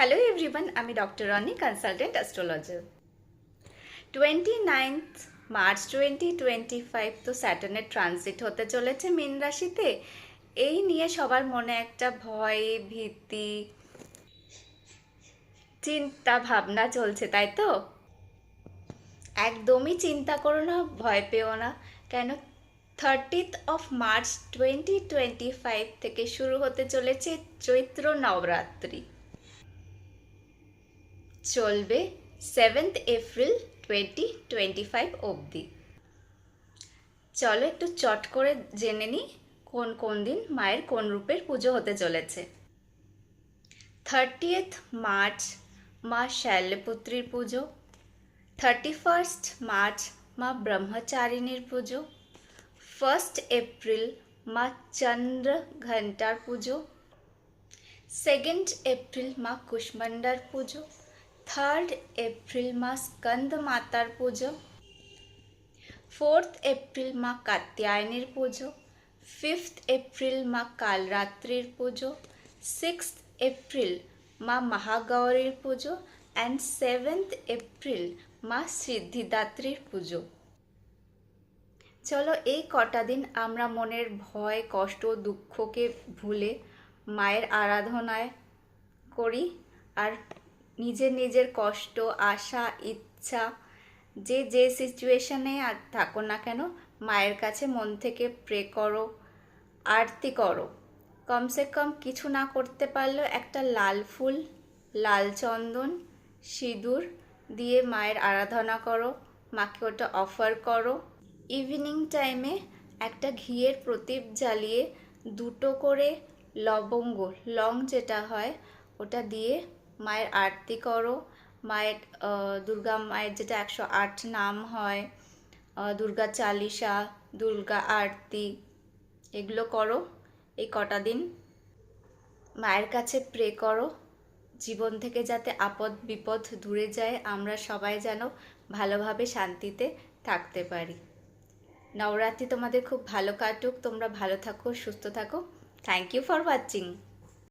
Hello everyone, আমি doctor Roni, consultant astrologer. 29 March 2025 তো স্যাটার্নের transit হতে চলেছে মীন রাশিতে। এই নিয়ে সবার মনে একটা ভয়, ভীতি, চিন্তা ভাবনা চলছে, তাই তো? একদমই চিন্তা করো না, ভয় পেও না। কেন, 30 মার্চ 2025 থেকে শুরু হতে চলেছে চৈত্র নবরাত্রি। চলবে 7 এপ্রিল 2025 অবধি। চলো একটু চট করে জেনে নিই কোন কোন দিন মায়ের কোন রূপের পুজো হতে চলেছে। 30 মার্চ মা শৈলপুত্রীর পুজো। 31 মার্চ মা ব্রহ্মচারিণীর পুজো। 1 এপ্রিল মা চন্দ্র ঘণ্টার পুজো। 2 এপ্রিল মা কুষ্মান্ডার পুজো। 3 এপ্রিল মা স্কন্দ মাতার পুজো। 4 এপ্রিল মা কাত্যায়নীর পুজো। 5 এপ্রিল মা কালরাত্রির পুজো। 6 এপ্রিল মা মহাগৌরীর পুজো অ্যান্ড 7 এপ্রিল মা সিদ্ধিদাত্রীর পুজো। চলো এই কটা দিন আমরা মনের ভয়, কষ্ট, দুঃখকে ভুলে মায়ের আরাধনায় করি, আর নিজের নিজের কষ্ট, আশা, ইচ্ছা, যে সিচুয়েশনে আর থাকো না কেন, মায়ের কাছে মন থেকে প্রে করো, আরতি করো। কমসে কম কিছু না করতে পারলেও একটা লাল ফুল, লাল চন্দন, সিঁদুর দিয়ে মায়ের আরাধনা করো, মাকে ওটা অফার করো। ইভিনিং টাইমে একটা ঘিয়ের প্রদীপ জ্বালিয়ে 2টো করে লবঙ্গ, লং যেটা হয়, ওটা দিয়ে মায়ের আরতি করো। মায়ের দুর্গা মায়ের যেটা 108 নাম হয়, দুর্গা চালিসা, দুর্গা আরতি, এগুলো করো। এই কটা দিন মায়ের কাছে প্রে করো জীবন থেকে যাতে আপদ বিপদ দূরে যায়, আমরা সবাই যেন ভালোভাবে শান্তিতে থাকতে পারি। নবরাত্রি তোমাদের খুব ভালো কাটুক, তোমরা ভালো থাকো, সুস্থ থাকো। Thank you for watching.